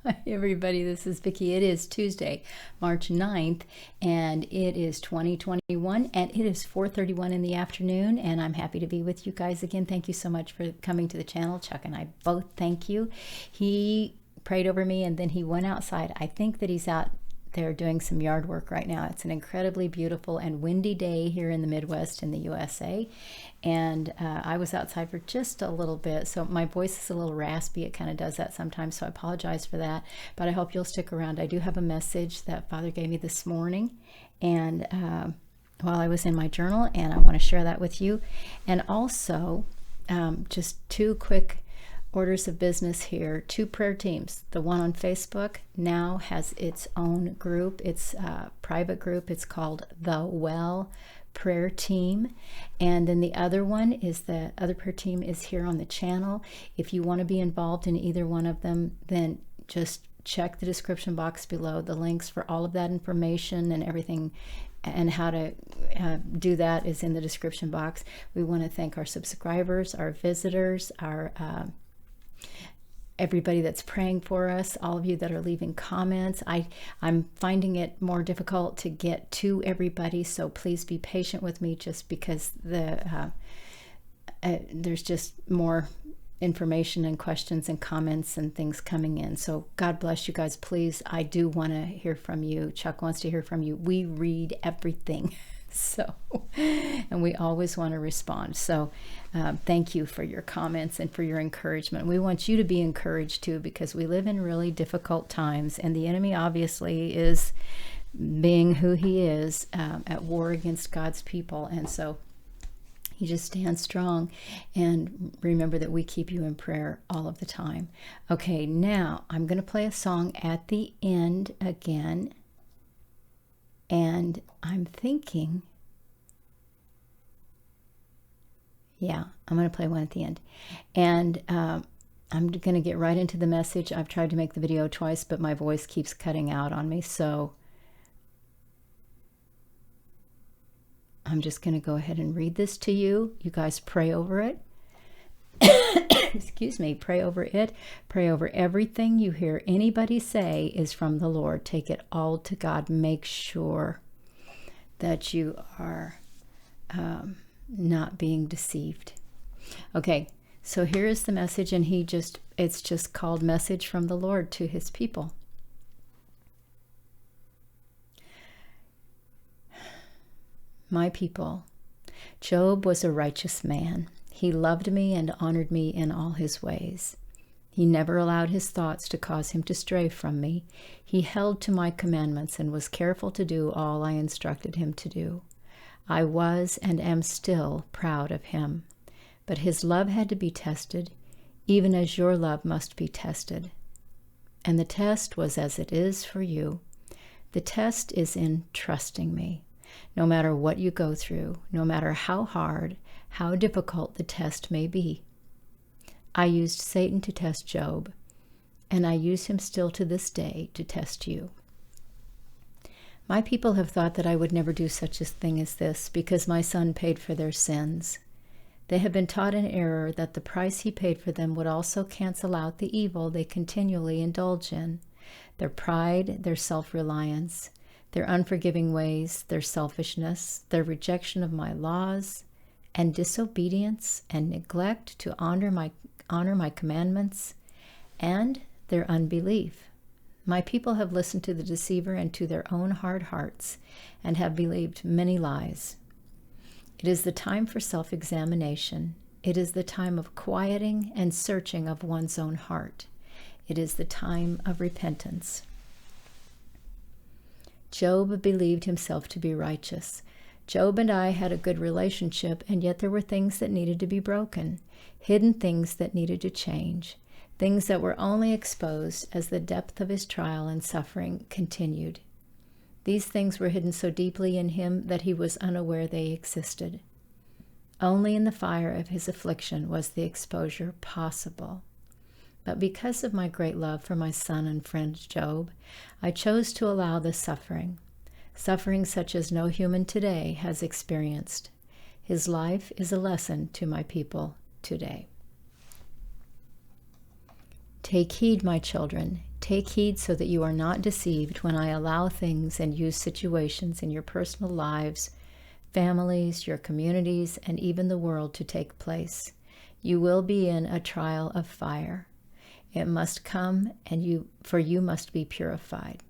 Hi everybody, this is Vicky. It is Tuesday, March 9th, and it is 2021, and it is 4:31 in the afternoon, and I'm happy to be with you guys again. Thank you so much for coming to the channel. Chuck and I both thank you. He prayed over me, and then he went outside. I think that he's out there doing some yard work right now. It's an incredibly beautiful and windy day here in the Midwest in the USA, and I was outside for just a little bit, so my voice is a little raspy. It kind of does that sometimes, so I apologize for that, but I hope you'll stick around. I do have a message that Father gave me this morning, and while I was in my journal, and I want to share that with you. And also just two quick orders of business here. Two prayer teams. The one on Facebook now has its own group. It's a private group. It's called The Well Prayer Team. And then the other one is the other prayer team is here on the channel. If you want to be involved in either one of them, then just check the description box below. The links for all of that information and everything and how to do that is in the description box. We want to thank our subscribers, our visitors, our everybody that's praying for us, all of you that are leaving comments. I'm finding it more difficult to get to everybody, so please be patient with me just because there's just more information and questions and comments and things coming in. So God bless you guys, please. I do want to hear from you. Chuck wants to hear from you. We read everything. So, and we always want to respond. So thank you for your comments and for your encouragement. We want you to be encouraged too, because we live in really difficult times, and the enemy obviously is being who he is, at war against God's people. And so you just stand strong and remember that we keep you in prayer all of the time. Okay, now I'm going to play a song at the end again. And I'm thinking, yeah, I'm going to play one at the end. And I'm going to get right into the message. I've tried to make the video twice, but my voice keeps cutting out on me. So I'm just going to go ahead and read this to you. You guys pray over it. Excuse me, pray over it. Pray over everything you hear anybody say is from the Lord. Take it all to God. Make sure that you are not being deceived. Okay, so here is the message, and it's just called Message from the Lord to his people. My people, Job was a righteous man. He loved me and honored me in all his ways. He never allowed his thoughts to cause him to stray from me. He held to my commandments and was careful to do all I instructed him to do. I was and am still proud of him. But his love had to be tested, even as your love must be tested. And the test was as it is for you. The test is in trusting me. No matter what you go through, no matter how hard, how difficult the test may be. I used Satan to test Job, and I use him still to this day to test you. My people have thought that I would never do such a thing as this because my son paid for their sins. They have been taught in error that the price he paid for them would also cancel out the evil they continually indulge in, their pride, their self-reliance, their unforgiving ways, their selfishness, their rejection of my laws, and disobedience and neglect to honor my commandments, and their unbelief. My people have listened to the deceiver and to their own hard hearts, and have believed many lies. It is the time for self-examination. It is the time of quieting and searching of one's own heart. It is the time of repentance. Job believed himself to be righteous. Job and I had a good relationship, and yet there were things that needed to be broken, hidden things that needed to change, things that were only exposed as the depth of his trial and suffering continued. These things were hidden so deeply in him that he was unaware they existed. Only in the fire of his affliction was the exposure possible. But because of my great love for my son and friend Job, I chose to allow this suffering such as no human today has experienced. His life is a lesson to my people today. Take heed, my children. Take heed so that you are not deceived when I allow things and use situations in your personal lives, families, your communities, and even the world to take place. You will be in a trial of fire. It must come, and you must be purified.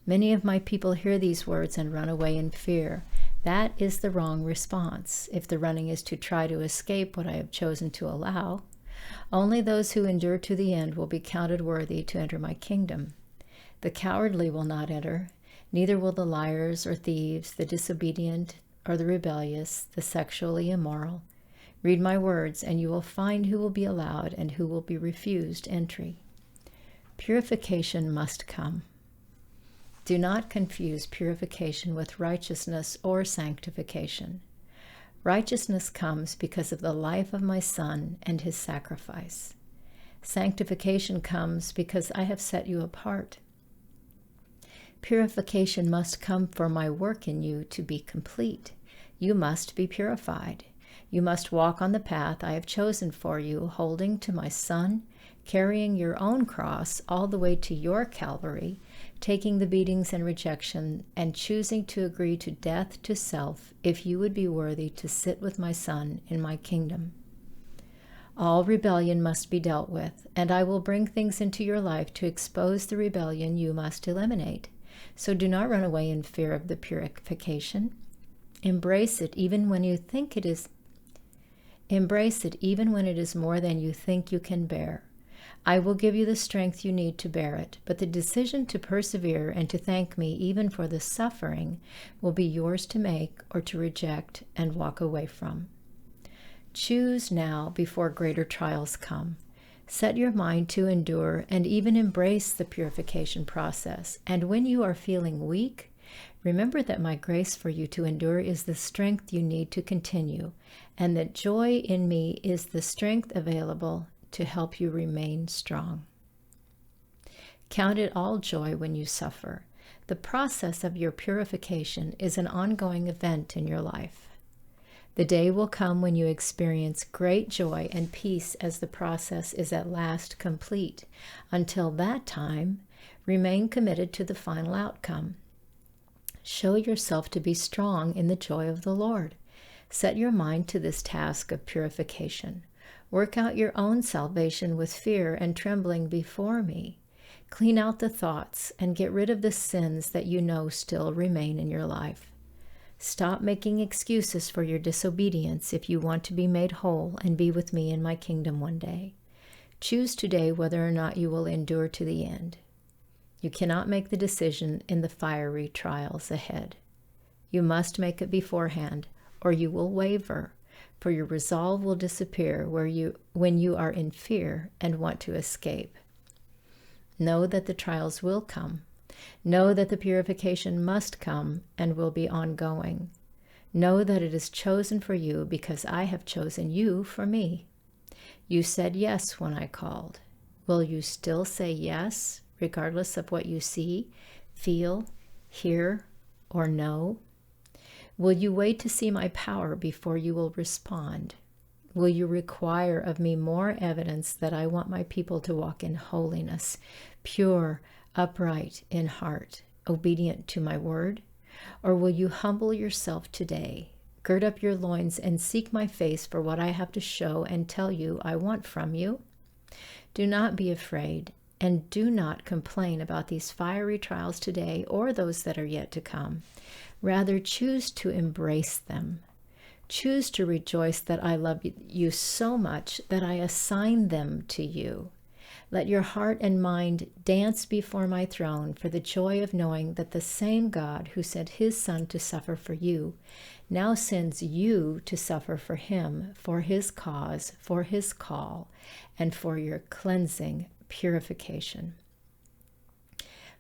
Many of my people hear these words and run away in fear. That is the wrong response. If the running is to try to escape what I have chosen to allow, only those who endure to the end will be counted worthy to enter my kingdom. The cowardly will not enter, neither will the liars or thieves, the disobedient or the rebellious, the sexually immoral. Read my words, and you will find who will be allowed and who will be refused entry. Purification must come. Do not confuse purification with righteousness or sanctification. Righteousness comes because of the life of my Son and his sacrifice. Sanctification comes because I have set you apart. Purification must come for my work in you to be complete. You must be purified. You must walk on the path I have chosen for you, holding to my Son, carrying your own cross all the way to your Calvary, taking the beatings and rejection, and choosing to agree to death to self if you would be worthy to sit with my Son in my kingdom. All rebellion must be dealt with, and I will bring things into your life to expose the rebellion you must eliminate. So do not run away in fear of the purification. Embrace it even when you think it is. Embrace it even when it is more than you think you can bear. I will give you the strength you need to bear it, but the decision to persevere and to thank me even for the suffering will be yours to make or to reject and walk away from. Choose now before greater trials come. Set your mind to endure and even embrace the purification process. And when you are feeling weak, remember that my grace for you to endure is the strength you need to continue, and that joy in me is the strength available to help you remain strong. Count it all joy when you suffer. The process of your purification is an ongoing event in your life. The day will come when you experience great joy and peace as the process is at last complete. Until that time, remain committed to the final outcome. Show yourself to be strong in the joy of the Lord. Set your mind to this task of purification. Work out your own salvation with fear and trembling before me. Clean out the thoughts and get rid of the sins that you know still remain in your life. Stop making excuses for your disobedience if you want to be made whole and be with me in my kingdom one day. Choose today whether or not you will endure to the end. You cannot make the decision in the fiery trials ahead. You must make it beforehand, or you will waver, for your resolve will disappear when you are in fear and want to escape. Know that the trials will come. Know that the purification must come and will be ongoing. Know that it is chosen for you because I have chosen you for me. You said yes when I called. Will you still say yes, regardless of what you see, feel, hear, or know? Will you wait to see my power before you will respond? Will you require of me more evidence that I want my people to walk in holiness, pure, upright in heart, obedient to my word? Or will you humble yourself today, gird up your loins, and seek my face for what I have to show and tell you I want from you? Do not be afraid, and do not complain about these fiery trials today or those that are yet to come. Rather, choose to embrace them. Choose to rejoice that I love you so much that I assign them to you. Let your heart and mind dance before my throne for the joy of knowing that the same God who sent his Son to suffer for you now sends you to suffer for him, for his cause, for his call, and for your cleansing purification.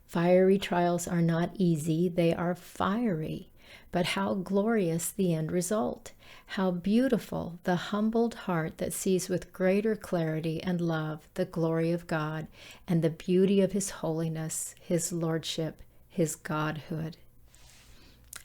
Fiery trials are not easy, they are fiery. But how glorious the end result! How beautiful the humbled heart that sees with greater clarity and love the glory of God and the beauty of his holiness, his lordship, his godhood.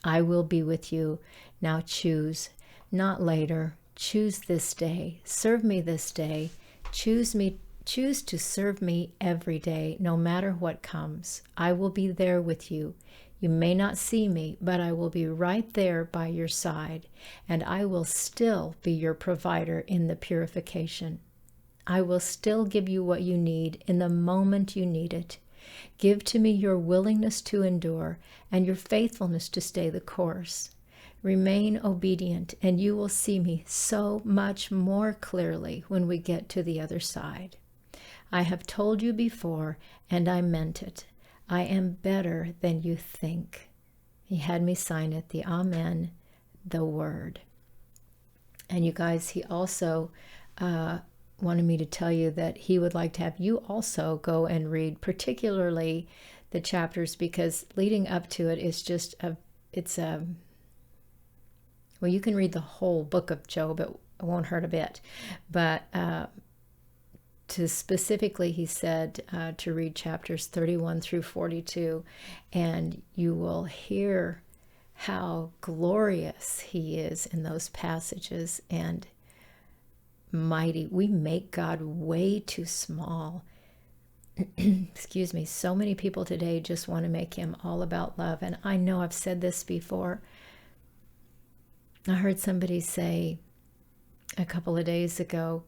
I will be with you. Now choose, not later. Choose this day. Serve me this day. Choose me Choose to serve me every day, no matter what comes. I will be there with you. You may not see me, but I will be right there by your side, and I will still be your provider in the purification. I will still give you what you need in the moment you need it. Give to me your willingness to endure and your faithfulness to stay the course. Remain obedient, and you will see me so much more clearly when we get to the other side. I have told you before, and I meant it. I am better than you think. He had me sign it, the Amen, the Word. And you guys, he also wanted me to tell you that he would like to have you also go and read particularly the chapters, because leading up to it is just well, you can read the whole book of Job. It won't hurt a bit. But to specifically, he said to read chapters 31 through 42, and you will hear how glorious he is in those passages and mighty. We make God way too small. Excuse me. So many people today just want to make him all about love. And I know I've said this before. I heard somebody say a couple of days ago,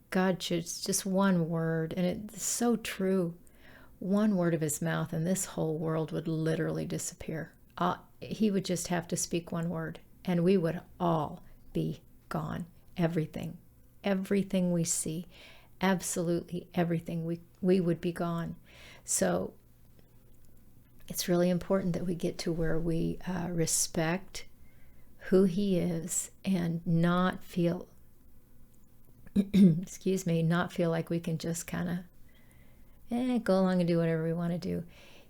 God should just one word, and it's so true. One word of his mouth, and this whole world would literally disappear. He would just have to speak one word, and we would all be gone. Everything we see, absolutely everything, we would be gone. So it's really important that we get to where we respect who he is and not feel excuse me, not feel like we can just kind of go along and do whatever we want to do.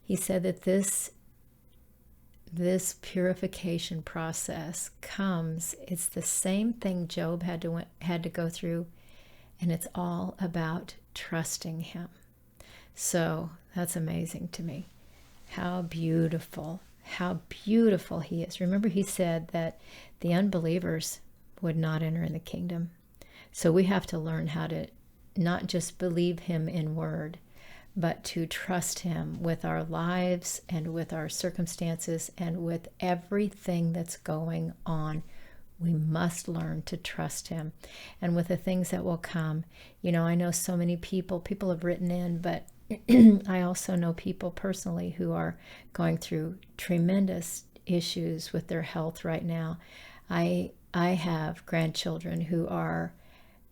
He said that this purification process comes, it's the same thing Job had to go through, and it's all about trusting him. So that's amazing to me. How beautiful he is. Remember, he said that the unbelievers would not enter in the kingdom. So we have to learn how to not just believe him in word, but to trust him with our lives and with our circumstances and with everything that's going on. We must learn to trust him. And with the things that will come, I know so many people have written in, but I also know people personally who are going through tremendous issues with their health right now. I have grandchildren who are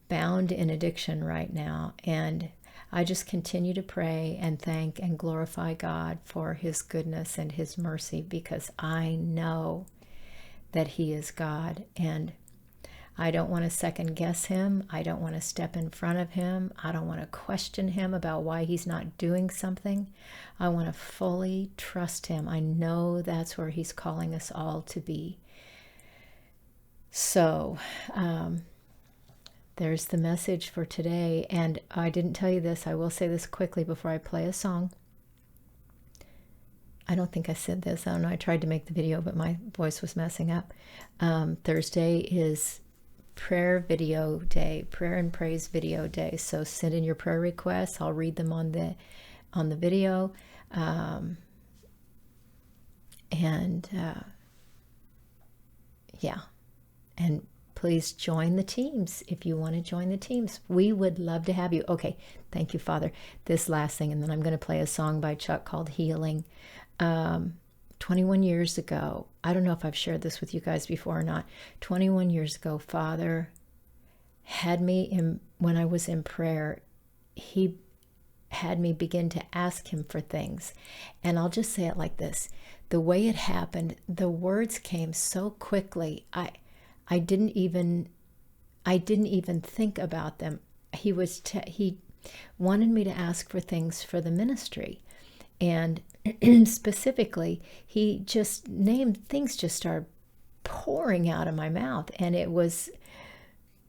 bound in addiction right now, and I just continue to pray and thank and glorify God for his goodness and his mercy, because I know that he is God, and I don't want to second guess him. I don't want to step in front of him. I don't want to question him about why he's not doing something. I want to fully trust him. I know that's where he's calling us all to be. So there's the message for today. And I didn't tell you this. I will say this quickly before I play a song. I don't think I said this. I don't know. I tried to make the video, but my voice was messing up. Thursday is prayer video day, prayer and praise video day. So send in your prayer requests. I'll read them on the video. Yeah. And please join the teams if you want to join the teams. We would love to have you. Okay. Thank you, Father. This last thing, and then I'm going to play a song by Chuck called Healing. 21 years ago, I don't know if I've shared this with you guys before or not. 21 years ago, Father had me when I was in prayer, he had me begin to ask him for things. And I'll just say it like this. The way it happened, the words came so quickly. I didn't even think about them. He wanted me to ask for things for the ministry. And specifically, he just named things, just started pouring out of my mouth. And it was,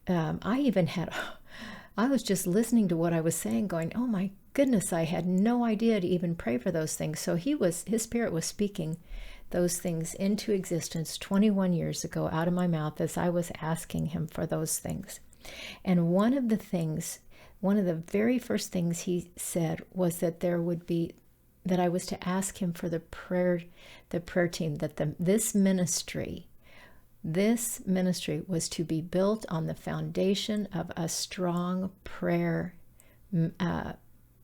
I was just listening to what I was saying going, oh my goodness, I had no idea to even pray for those things. So his spirit was speaking those things into existence 21 years ago out of my mouth as I was asking him for those things. And one of the things one of the very first things he said was that that I was to ask him for the prayer team, that this ministry was to be built on the foundation of a strong prayer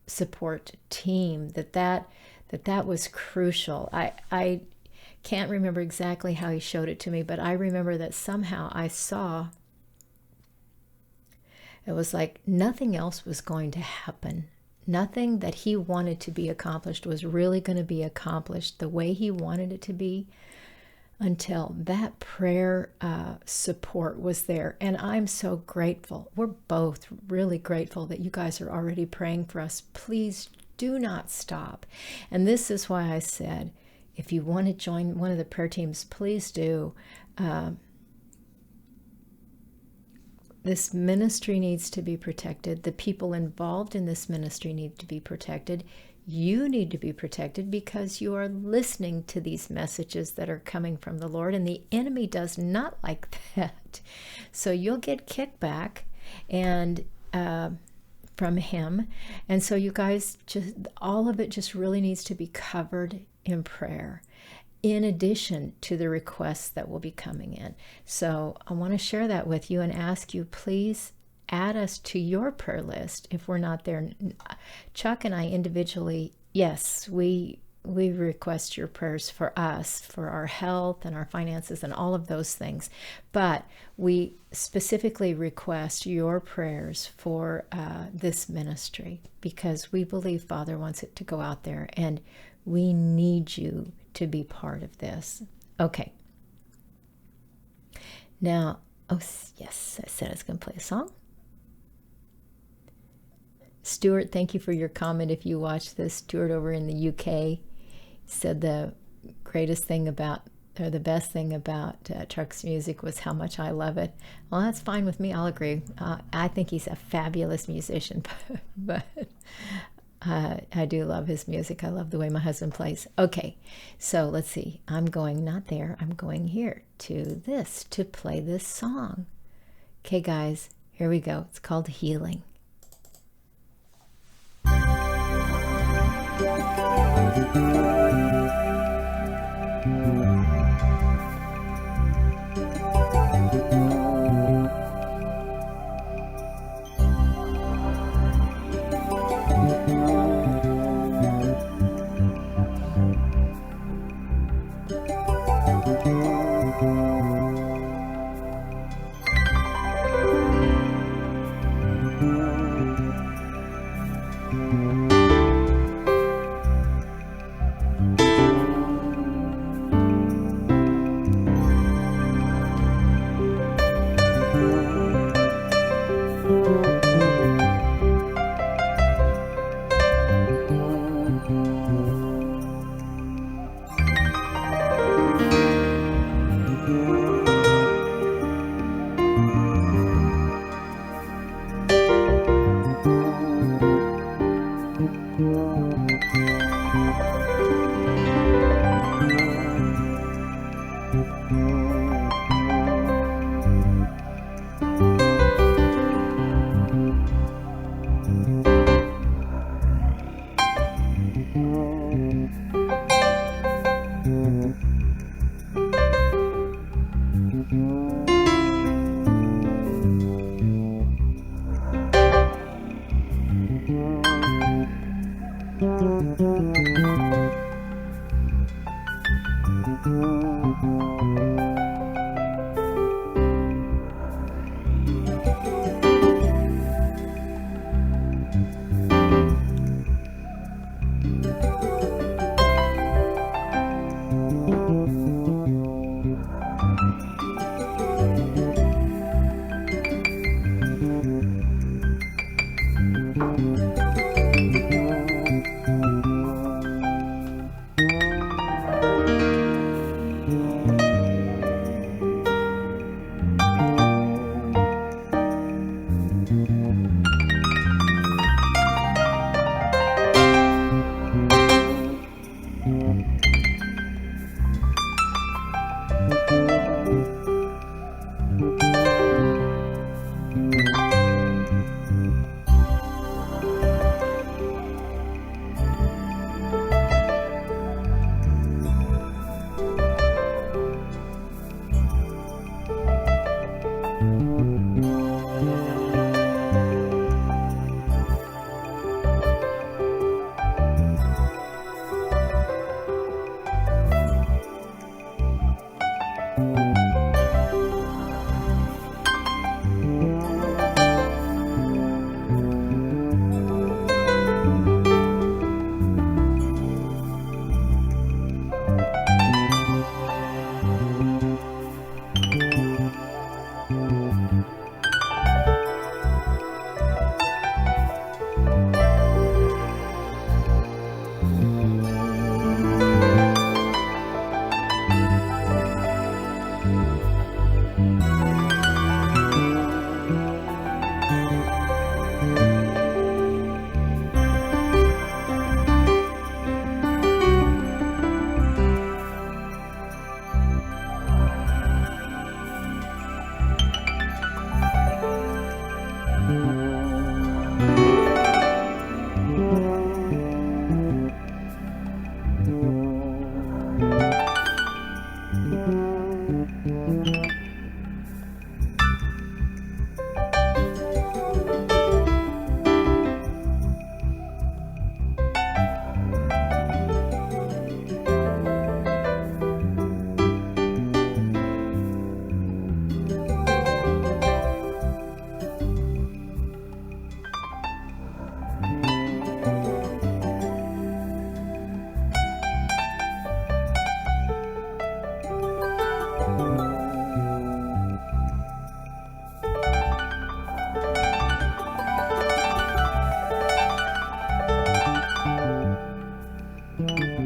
support team, that was crucial. I can't remember exactly how he showed it to me, but I remember that somehow I saw it was like nothing else was going to happen. Nothing that he wanted to be accomplished was really going to be accomplished the way he wanted it to be until that prayer support was there. And I'm so grateful. We're both really grateful that you guys are already praying for us. Please do not stop. And this is why I said, if you want to join one of the prayer teams, please do. This ministry needs to be protected. The people involved in this ministry need to be protected. You need to be protected because you are listening to these messages that are coming from the Lord, and the enemy does not like that. So you'll get kickback and from him. And so you guys, just all of it just really needs to be covered in prayer, in addition to the requests that will be coming in. So I want to share that with you and ask you, please add us to your prayer list if we're not there. Chuck and I individually, yes, we request your prayers for us, for our health and our finances and all of those things. But we specifically request your prayers for this ministry, because we believe Father wants it to go out there, and we need you to be part of this. Okay. Now, oh yes, I said I was going to play a song. Stuart, thank you for your comment. If you watch this, Stuart over in the UK said the greatest thing about, or the best thing about Chuck's music was how much I love it. Well, that's fine with me. I'll agree. I think he's a fabulous musician, but I do love his music. I love the way my husband plays. Okay, so let's see. I'm going not there. I'm going here to this to play this song. Okay, guys, here we go. It's called Healing.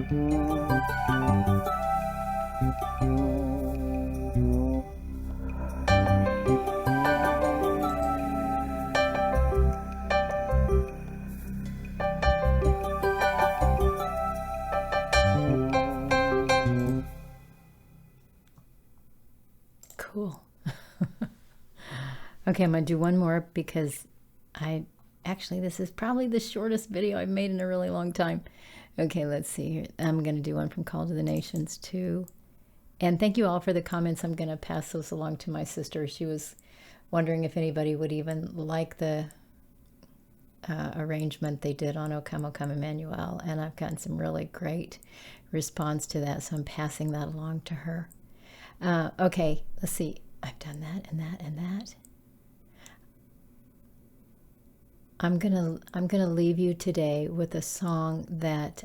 Cool. Okay, I'm going to do one more because actually, this is probably the shortest video I've made in a really long time. Okay, let's see here. I'm going to do one from Call to the Nations too. And thank you all for the comments. I'm going to pass those along to my sister. She was wondering if anybody would even like the arrangement they did on O Come, O Come Emmanuel. And I've gotten some really great response to that, so I'm passing that along to her. Okay, let's see. I've done that and that and that. I'm gonna leave you today with a song that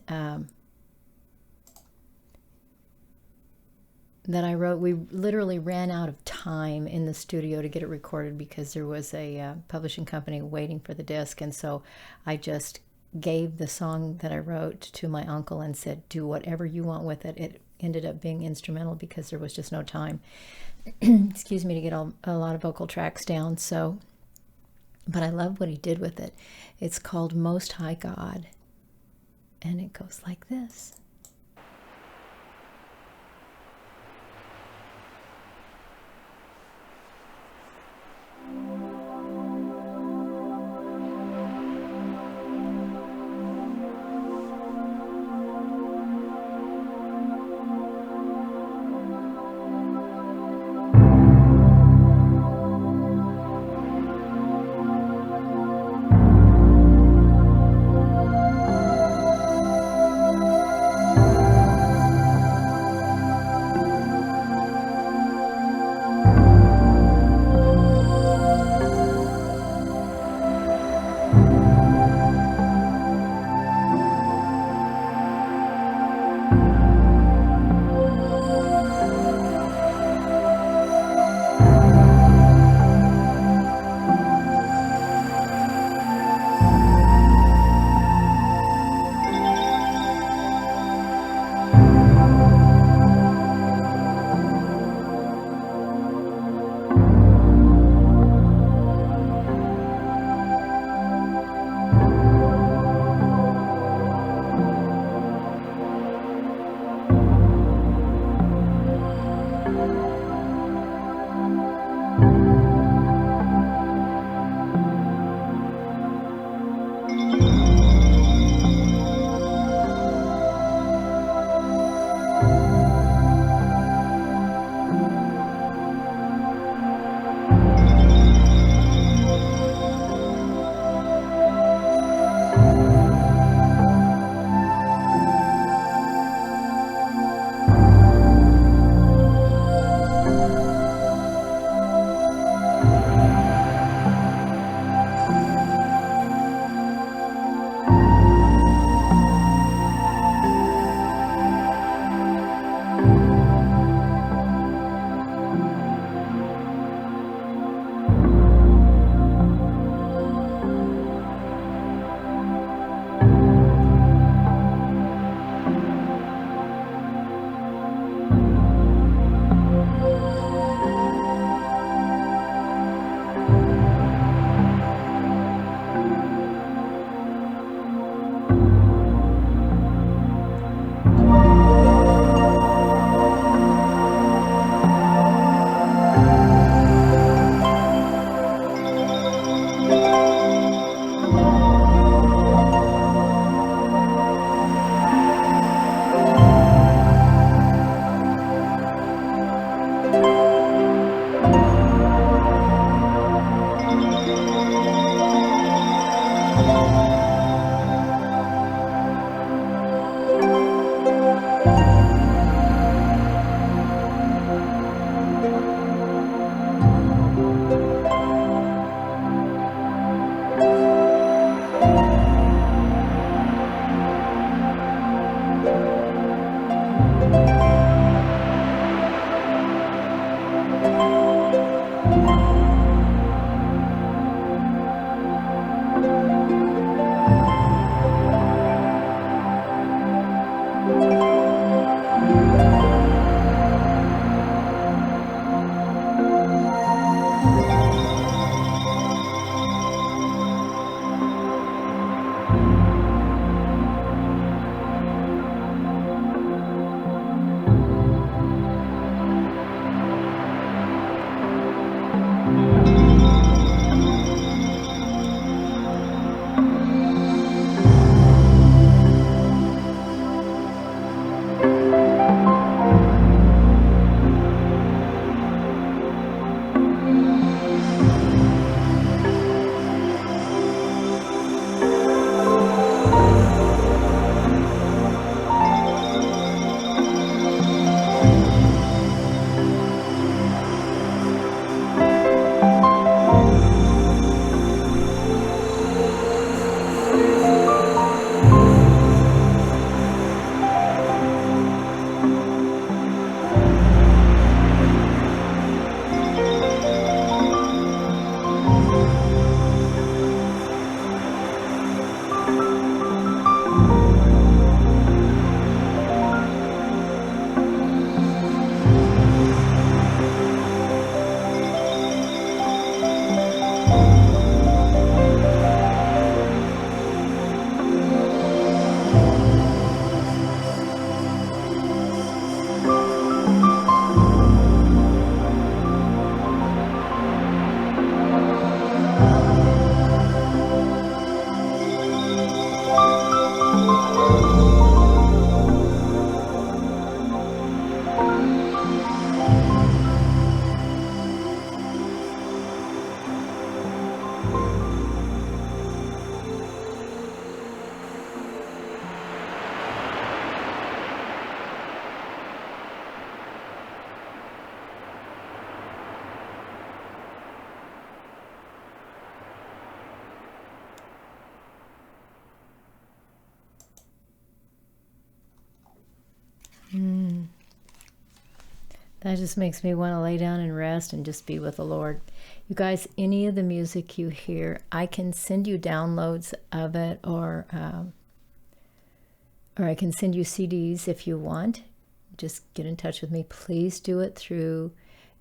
that I wrote. We literally ran out of time in the studio to get it recorded because there was a publishing company waiting for the disc, and so I just gave the song that I wrote to my uncle and said, do whatever you want with it. It ended up being instrumental because there was just no time excuse me, to get a lot of vocal tracks down. So but I love what he did with it. It's called Most High God, and it goes like this. That just makes me want to lay down and rest and just be with the Lord. You guys, any of the music you hear, I can send you downloads of it, or I can send you CDs if you want. Just get in touch with me. Please do it through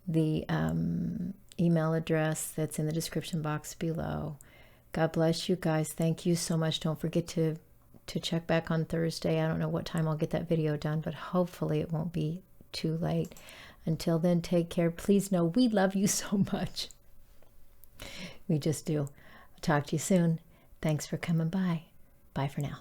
the email address that's in the description box below. God bless you guys. Thank you so much. Don't forget to check back on Thursday. I don't know what time I'll get that video done, but hopefully it won't be too late. Until then, take care. Please know we love you so much. We just do. I'll talk to you soon. Thanks for coming by. Bye for now.